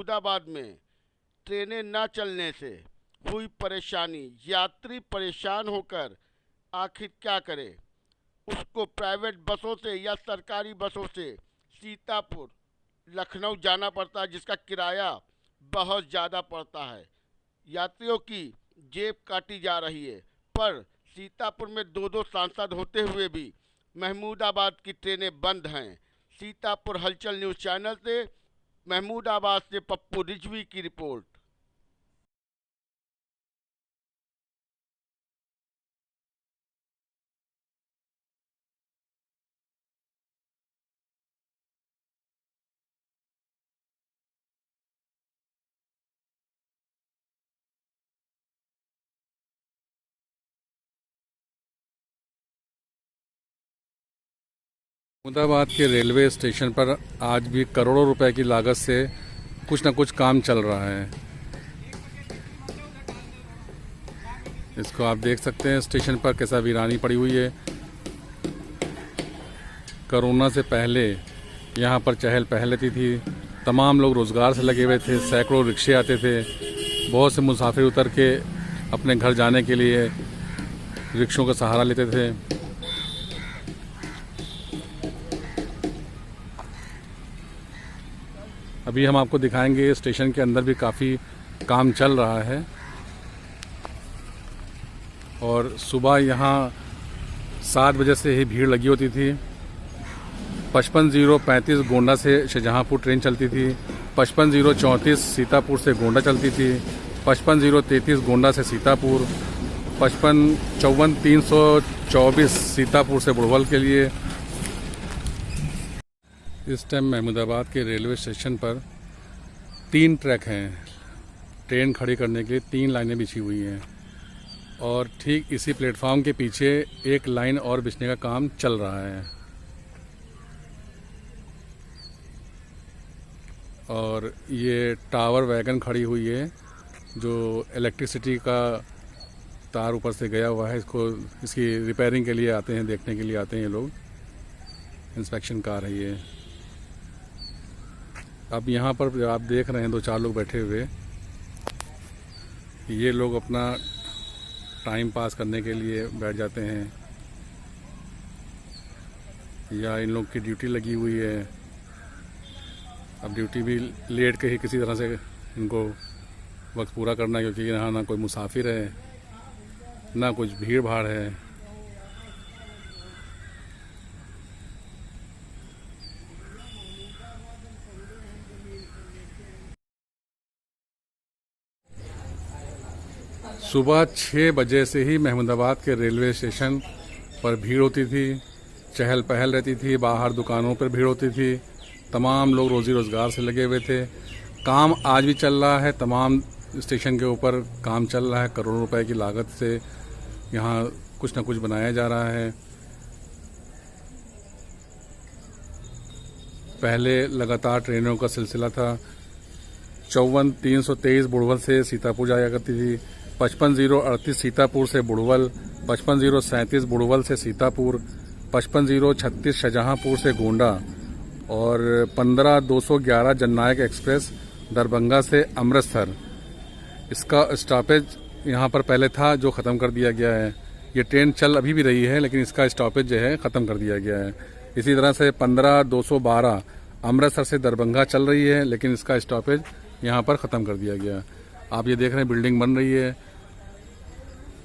महमूदाबाद में ट्रेनें न चलने से हुई परेशानी, यात्री परेशान होकर आखिर क्या करे। उसको प्राइवेट बसों से या सरकारी बसों से सीतापुर लखनऊ जाना पड़ता है, जिसका किराया बहुत ज़्यादा पड़ता है। यात्रियों की जेब काटी जा रही है। पर सीतापुर में दो दो सांसद होते हुए भी महमूदाबाद की ट्रेनें बंद हैं। सीतापुर हलचल न्यूज़ चैनल से महमूदाबाद से पप्पू रिजवी की रिपोर्ट। अहमदाबाद के रेलवे स्टेशन पर आज भी करोड़ों रुपए की लागत से कुछ न कुछ काम चल रहा है। इसको आप देख सकते हैं स्टेशन पर कैसा वीरानी पड़ी हुई है। कोरोना से पहले यहाँ पर चहल पहल रहती थी। तमाम लोग रोज़गार से लगे हुए थे। सैकड़ों रिक्शे आते थे। बहुत से मुसाफिर उतर के अपने घर जाने के लिए रिक्शों का सहारा लेते थे। अभी हम आपको दिखाएंगे स्टेशन के अंदर भी काफ़ी काम चल रहा है। और सुबह यहाँ 7 बजे से ही भीड़ लगी होती थी। 55-035 गोंडा से शाहजहाँपुर ट्रेन चलती थी। 55-034 सीतापुर से गोंडा चलती थी। 55-033 गोंडा से सीतापुर। 55-54-324 सीतापुर से बुड़वल के लिए। इस टाइम महमूदाबाद के रेलवे स्टेशन पर 3 ट्रैक हैं। ट्रेन खड़ी करने के लिए 3 लाइनें बिछी हुई हैं। और ठीक इसी प्लेटफॉर्म के पीछे एक लाइन और बिछने का काम चल रहा है। और ये टावर वैगन खड़ी हुई है जो इलेक्ट्रिसिटी का तार ऊपर से गया हुआ है। इसकी रिपेयरिंग के लिए आते हैं, देखने के लिए आते हैं ये लोग। इंस्पेक्शन कार है ये। अब यहाँ पर आप देख रहे हैं 2-4 लोग बैठे हुए। ये लोग अपना टाइम पास करने के लिए बैठ जाते हैं, या इन लोग की ड्यूटी लगी हुई है। अब ड्यूटी भी लेट के ही किसी तरह से इनको वक्त पूरा करना है, क्योंकि यहाँ ना कोई मुसाफिर है ना कुछ भीड़ भाड़ है। सुबह 6 बजे से ही महमूदाबाद के रेलवे स्टेशन पर भीड़ होती थी। चहल पहल रहती थी। बाहर दुकानों पर भीड़ होती थी। तमाम लोग रोजी रोज़गार से लगे हुए थे। काम आज भी चल रहा है। तमाम स्टेशन के ऊपर काम चल रहा है। करोड़ों रुपए की लागत से यहाँ कुछ न कुछ बनाया जा रहा है। पहले लगातार ट्रेनों का सिलसिला था। 54-323 बुड़वल से सीतापुर जाया करती थी। 55-038 सीतापुर से बुड़वल। 55-037 बुड़वल से सीतापुर। 55-036 शाहजहाँपुर से गोंडा। और 15-211 जननायक एक्सप्रेस दरभंगा से अमृतसर। इसका स्टॉपेज यहाँ पर पहले था जो ख़त्म कर दिया गया है। ये ट्रेन चल अभी भी रही है, लेकिन इसका स्टॉपेज जो है ख़त्म कर दिया गया है। इसी तरह से 15-212 अमृतसर से दरभंगा चल रही है, लेकिन इसका स्टॉपेज यहाँ पर ख़त्म कर दिया गया। आप ये देख रहे हैं बिल्डिंग बन रही है,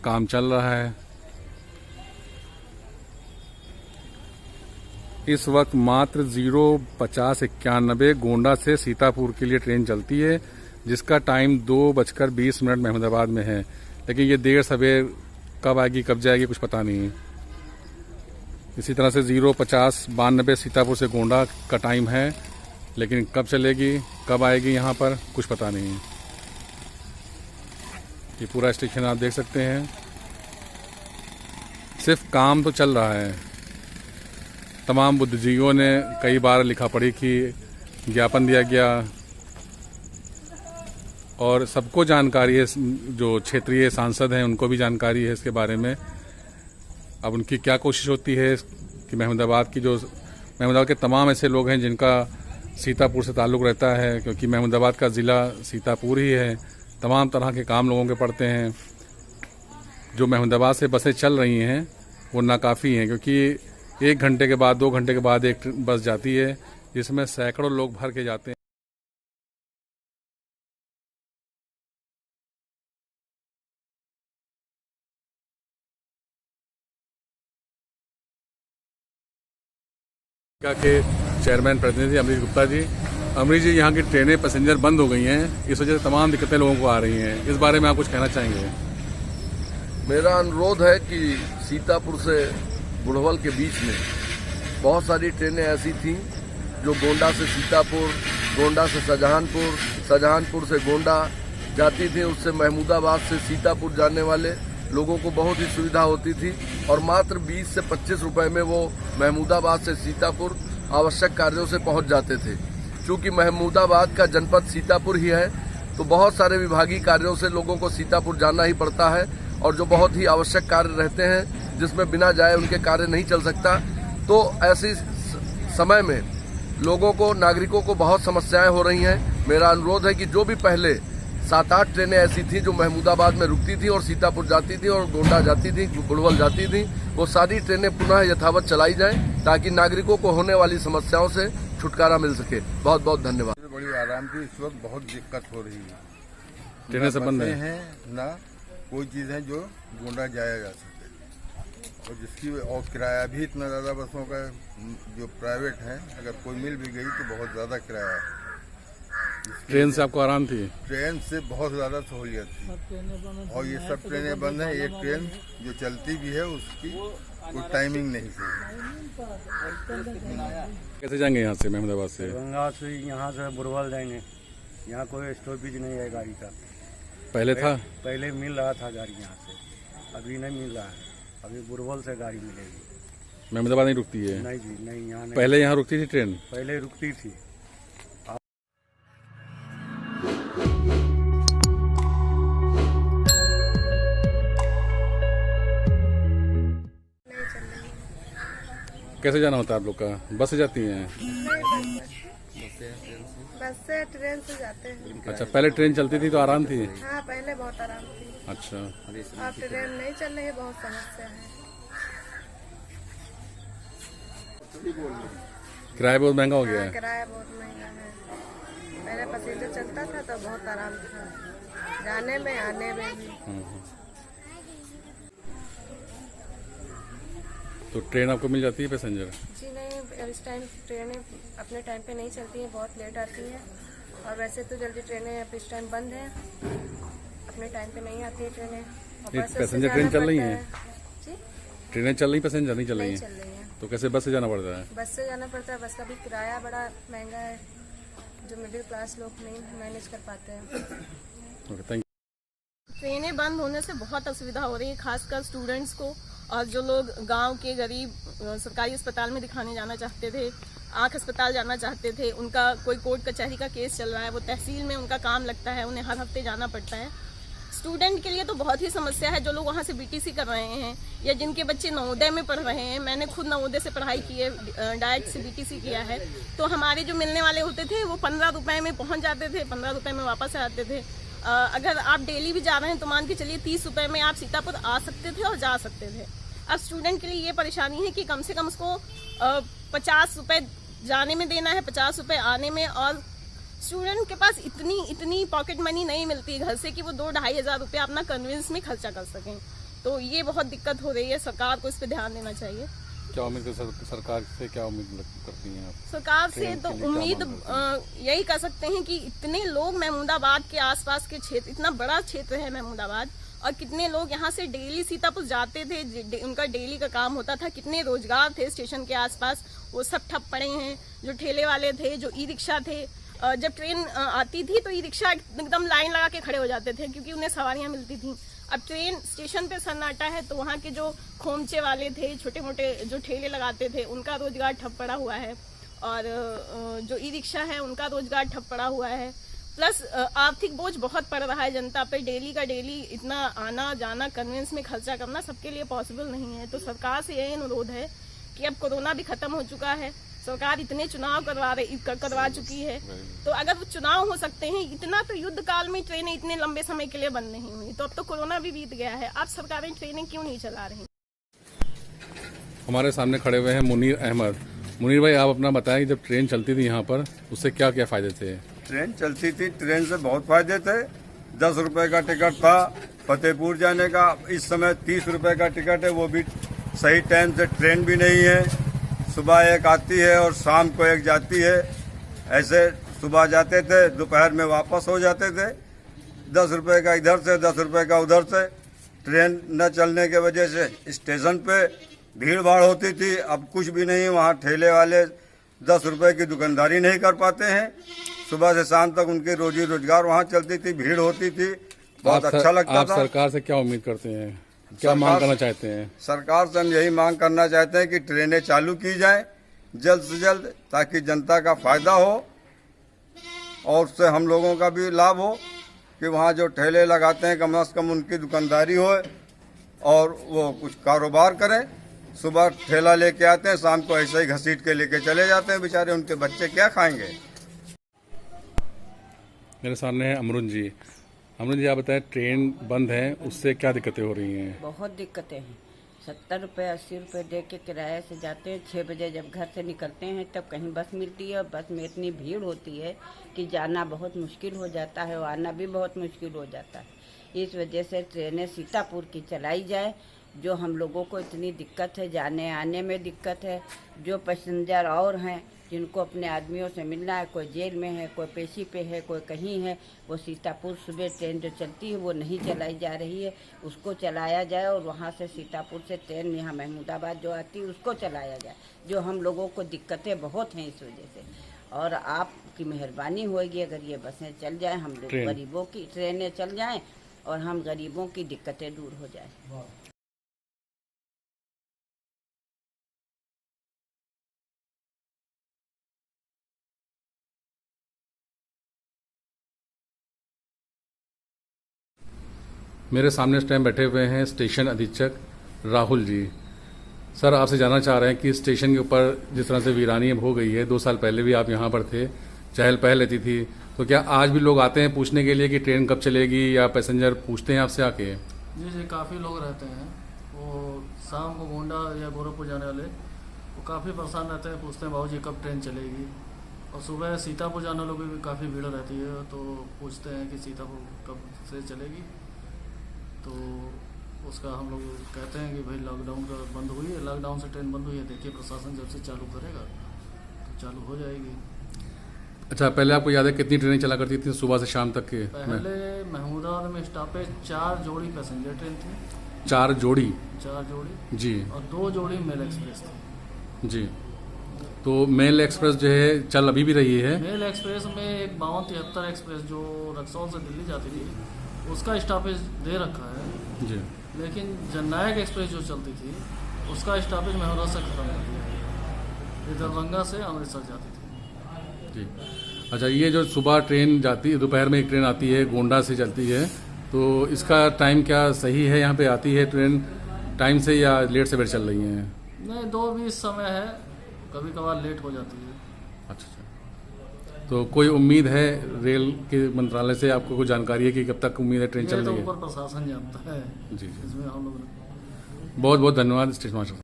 काम चल रहा है। इस वक्त मात्र 0:50-91 गोंडा से सीतापुर के लिए ट्रेन चलती है, जिसका टाइम 2:20 महमूदाबाद में है। लेकिन ये देर सवेर कब आएगी कब जाएगी कुछ पता नहीं है। इसी तरह से 0:50-92 सीतापुर से गोंडा का टाइम है, लेकिन कब चलेगी कब आएगी यहाँ पर कुछ पता नहीं है। ये पूरा स्टेशन आप देख सकते हैं। सिर्फ काम तो चल रहा है। तमाम बुद्धिजीवियों ने कई बार लिखा पढ़ी की, ज्ञापन दिया गया और सबको जानकारी है। जो क्षेत्रीय सांसद हैं उनको भी जानकारी है इसके बारे में। अब उनकी क्या कोशिश होती है कि महमूदाबाद के तमाम ऐसे लोग हैं जिनका सीतापुर से ताल्लुक़ रहता है, क्योंकि महमूदाबाद का ज़िला सीतापुर ही है। तमाम तरह के काम लोगों के पड़ते हैं। जो महमूदाबाद से बसें चल रही हैं वो नाकाफ़ी हैं, क्योंकि 1 घंटे के बाद 2 घंटे के बाद एक बस जाती है जिसमें सैकड़ों लोग भर के जाते हैं। के चेयरमैन प्रतिनिधि अमरीश गुप्ता जी। अमरीश जी, यहाँ की ट्रेनें पैसेंजर बंद हो गई हैं, इस वजह से तमाम दिक्कतें लोगों को आ रही हैं। इस बारे में आप कुछ कहना चाहेंगे? मेरा अनुरोध है कि सीतापुर से बुढ़वल के बीच में बहुत सारी ट्रेनें ऐसी थीं जो गोंडा से सीतापुर, गोंडा से शाहजहानपुर, शाहजहानपुर से गोंडा जाती थी। उससे महमूदाबाद से सीतापुर जाने वाले लोगों को बहुत ही सुविधा होती थी और मात्र 20 से 25 रुपए में वो महमूदाबाद से सीतापुर आवश्यक कार्यों से पहुंच जाते थे। चूंकि महमूदाबाद का जनपद सीतापुर ही है तो बहुत सारे विभागीय कार्यों से लोगों को सीतापुर जाना ही पड़ता है और जो बहुत ही आवश्यक कार्य रहते हैं जिसमें बिना जाए उनके कार्य नहीं चल सकता। तो ऐसे समय में लोगों को, नागरिकों को बहुत समस्याएं हो रही हैं। मेरा अनुरोध है कि जो भी पहले 7-8 ट्रेनें ऐसी थी जो महमूदाबाद में रुकती थी और सीतापुर जाती थी और गोंडा जाती थी, बुढ़वल जाती थी, वो सारी ट्रेनें पुनः यथावत चलाई जाएं ताकि नागरिकों को होने वाली समस्याओं से छुटकारा मिल सके। बहुत बहुत धन्यवाद। बड़ी आराम की इस वक्त बहुत दिक्कत हो रही है। ट्रेनें से बंद हैं ना कोई चीज़ है जो गोंडा जाया जा सके, और जिसकी और किराया भी इतना ज़्यादा बसों का जो प्राइवेट है, अगर कोई मिल भी गई तो बहुत ज़्यादा किराया है। ट्रेन से आपको आराम थी? ट्रेन से बहुत ज़्यादा सहूलियत थी और ये सब ट्रेनें बंद हैं। एक ट्रेन जो चलती भी है उसकी कोई टाइमिंग नहीं थी। कैसे जाएंगे यहाँ से, महमूदाबाद से? गंगा से यहाँ से बुढ़वल जाएंगे। यहाँ कोई स्टॉपेज नहीं है गाड़ी का। पहले था? पहले मिल रहा था गाड़ी यहाँ से, अभी नहीं मिल रहा है। अभी बुढ़वल से गाड़ी मिलेगी। महमूदाबाद नहीं रुकती है? नहीं जी, नहीं, यहाँ नहीं। पहले यहाँ रुकती थी ट्रेन? पहले रुकती थी। कैसे जाना होता है आप लोग का? बस से जाती हैं? बस से, ट्रेन से जाते हैं। अच्छा, पहले ट्रेन चलती थी तो आराम थी? हाँ, पहले बहुत आराम थी। अच्छा, अब ट्रेन नहीं चल रही है, बहुत समस्या है। किराया बहुत महंगा हो गया है? किराया बहुत महंगा है। पहले पैसेंजर चलता था तो बहुत आराम था, जाने में आने में भी। तो ट्रेन आपको मिल जाती है पैसेंजर? जी नहीं, इस टाइम ट्रेनें अपने टाइम पे नहीं चलती हैं, बहुत लेट आती हैं। और वैसे तो जल्दी ट्रेनें अब इस टाइम बंद हैं, अपने टाइम पे नहीं आती है ट्रेनें। पैसेंजर ट्रेन चल रही हैं? जी, ट्रेनें चल रही, पैसेंजर नहीं चल रही नहीं हैं? चल रही है। तो कैसे बस से जाना पड़ता है? बस से जाना पड़ता है। बस का भी किराया बड़ा महंगा है, जो मिडिल क्लास लोग नहीं मैनेज कर पाते हैं। Okay, thank you. ट्रेनें बंद होने से बहुत असुविधा हो रही है, खासकर स्टूडेंट्स को। और जो लोग गांव के गरीब सरकारी अस्पताल में दिखाने जाना चाहते थे, आँख अस्पताल जाना चाहते थे, उनका कोई कोर्ट कचहरी का केस चल रहा है, वो तहसील में उनका काम लगता है, उन्हें हर हफ्ते जाना पड़ता है। स्टूडेंट के लिए तो बहुत ही समस्या है, जो लोग वहाँ से बीटीसी कर रहे हैं या जिनके बच्चे नवोदय में पढ़ रहे हैं। मैंने खुद नवोदय से पढ़ाई की है, डायरेक्ट से बीटीसी किया है। तो हमारे जो मिलने वाले होते थे वो 15 रुपए में पहुँच जाते थे, 15 रुपए में वापस आते थे। अगर आप डेली भी जा रहे हैं तो मान के चलिए 30 रुपए में आप सीतापुर आ सकते थे और जा सकते थे। अब स्टूडेंट के लिए ये परेशानी है कि कम से कम उसको 50 रुपए जाने में देना है, 50 रुपए आने में, और स्टूडेंट के पास इतनी पॉकेट मनी नहीं मिलती घर से कि वो 2-2.5 हज़ार रुपये अपना कन्वेंस में खर्चा कर सकें। तो ये बहुत दिक्कत हो रही है, सरकार को इस पर ध्यान देना चाहिए। क्या उम्मीद है सरकार से, क्या उम्मीद करती हैं आप? सरकार से तो उम्मीद यही कर सकते हैं कि इतने लोग महमूदाबाद के आसपास के क्षेत्र, इतना बड़ा क्षेत्र है महमूदाबाद, और कितने लोग यहाँ से डेली सीतापुर जाते थे, उनका डेली का काम होता था, कितने रोजगार थे स्टेशन के आसपास, वो सब ठप पड़े हैं। जो ठेले वाले थे, जो ई रिक्शा थे, जब ट्रेन आती थी तो ई रिक्शा एकदम लाइन लगा के खड़े हो जाते थे क्योंकि उन्हें सवारियाँ मिलती थी। अब ट्रेन स्टेशन पे सन्नाटा है तो वहाँ के जो खोमचे वाले थे, छोटे मोटे जो ठेले लगाते थे, उनका रोजगार ठप पड़ा हुआ है, और जो ई रिक्शा है उनका रोजगार ठप पड़ा हुआ है। प्लस आर्थिक बोझ बहुत पड़ रहा है जनता पे, डेली का डेली इतना आना जाना कन्वेंस में खर्चा करना सबके लिए पॉसिबल नहीं है। तो सरकार से यही अनुरोध है कि अब कोरोना भी खत्म हो चुका है, सरकार इतने चुनाव करवा चुकी है, तो अगर वो चुनाव हो सकते हैं, इतना तो युद्ध काल में ट्रेनें इतने लंबे समय के लिए बंद नहीं हुई, तो अब तो कोरोना भी बीत गया है, अब सरकारें ट्रेनें क्यों नहीं चला रही। हमारे सामने खड़े हुए हैं मुनीर अहमद। मुनीर भाई, आप अपना बताएं, जब ट्रेन चलती थी यहाँ पर उससे क्या क्या फायदे थे? ट्रेन चलती थी, ट्रेन से बहुत फायदे थे। 10 रुपए का टिकट था फतेहपुर जाने का, इस समय 30 रुपए का टिकट है, वो भी सही टाइम से ट्रेन भी नहीं है। सुबह एक आती है और शाम को एक जाती है। ऐसे सुबह जाते थे, दोपहर में वापस हो जाते थे। 10 रुपए का इधर से, 10 रुपए का उधर से। ट्रेन न चलने के वजह से स्टेशन पे भीड़ भाड़ होती थी, अब कुछ भी नहीं। वहाँ ठेले वाले 10 रुपए की दुकानदारी नहीं कर पाते हैं। सुबह से शाम तक उनकी रोजी रोजगार वहाँ चलती थी, भीड़ होती थी, बहुत अच्छा लगता था। आप सरकार से क्या उम्मीद करते हैं, क्या मांग करना चाहते हैं? सरकार से हम यही मांग करना चाहते हैं कि ट्रेनें चालू की जाएं जल्द से जल्द, ताकि जनता का फायदा हो और उससे हम लोगों का भी लाभ हो कि वहाँ जो ठेले लगाते हैं कम से कम उनकी दुकानदारी हो और वो कुछ कारोबार करें। सुबह ठेला लेके आते हैं, शाम को ऐसे ही घसीट के लेके चले जाते हैं, बेचारे उनके बच्चे क्या खाएंगे। मेरे सामने है अमरुन जी। अमरुन जी, आप बताएं, ट्रेन बंद है, उससे क्या दिक्कतें हो रही हैं? बहुत दिक्कतें हैं। 70 रुपये 80 रुपये दे के किराए से जाते हैं। 6 बजे जब घर से निकलते हैं तब कहीं बस मिलती है और बस में इतनी भीड़ होती है कि जाना बहुत मुश्किल हो जाता है और आना भी बहुत मुश्किल हो जाता है। इस वजह से ट्रेनें सीतापुर की चलाई जाए। जो हम लोगों को इतनी दिक्कत है, जाने आने में दिक्कत है। जो पैसेंजर और हैं जिनको अपने आदमियों से मिलना है, कोई जेल में है, कोई पेशी पे है, कोई कहीं है, वो सीतापुर सुबह ट्रेन जो चलती है वो नहीं चलाई जा रही है, उसको चलाया जाए और वहाँ से सीतापुर से ट्रेन यहाँ महमूदाबाद जो आती है उसको चलाया जाए। जो हम लोगों को दिक्कतें बहुत हैं इस वजह से, और आपकी मेहरबानी होगी अगर ये बसें चल जाएं, हम लोग गरीबों की ट्रेनें चल जाएं और हम गरीबों की दिक्कतें दूर हो जाए। मेरे सामने इस टाइम बैठे हुए हैं स्टेशन अधीक्षक राहुल जी। सर, आपसे जानना चाह रहे हैं कि स्टेशन के ऊपर जिस तरह से वीरानी हो गई है, 2 साल पहले भी आप यहाँ पर थे, चहल पहल रहती थी, तो क्या आज भी लोग आते हैं पूछने के लिए कि ट्रेन कब चलेगी, या पैसेंजर पूछते हैं आपसे आके? जी, काफ़ी लोग रहते हैं। वो शाम को गोंडा या गोरखपुर जाने वाले वो काफ़ी परेशान रहते हैं, पूछते हैं भाऊ जी कब ट्रेन चलेगी। और सुबह सीतापुर जाने वालों की भी काफ़ी भीड़ रहती है, तो पूछते हैं कि सीतापुर कब से चलेगी। तो उसका हम लोग कहते हैं कि भाई लॉकडाउन का बंद हुई है, लॉकडाउन से ट्रेन बंद हुई है, देखिए प्रशासन जब से चालू करेगा तो चालू हो जाएगी। अच्छा, पहले आपको याद है कितनी ट्रेनें चला करती थी सुबह से शाम तक के? पहले महमूदाबाद में स्टॉपेज 4 जोड़ी पैसेंजर ट्रेन थी। 4 जोड़ी? 4 जोड़ी जी। और 2 जोड़ी मेल एक्सप्रेस थी। जी। तो मेल एक्सप्रेस जो है चल अभी भी रही है? मेल एक्सप्रेस में एक 5273 एक्सप्रेस जो रक्सौल से दिल्ली जाती थी उसका स्टॉपेज दे रखा है जी। लेकिन जननायक एक्सप्रेस जो चलती थी उसका स्टॉपेज महौरा से खत्म कर दिया है। ये दरभंगा से अमृतसर जाती थी। जी। अच्छा, ये जो सुबह ट्रेन जाती है, दोपहर में एक ट्रेन आती है गोंडा से चलती है, तो इसका टाइम क्या सही है? यहाँ पे आती है ट्रेन टाइम से या लेट से चल रही है? नहीं, 2:20 समय है, कभी कभार लेट हो जाती है। अच्छा, तो कोई उम्मीद है रेल के मंत्रालय से, आपको कोई जानकारी है कि कब तक उम्मीद है ट्रेन चल रही है? ऊपर प्रशासन जानता है। जी। इसमें हम लोग बहुत बहुत धन्यवाद स्टेशन मास्टर।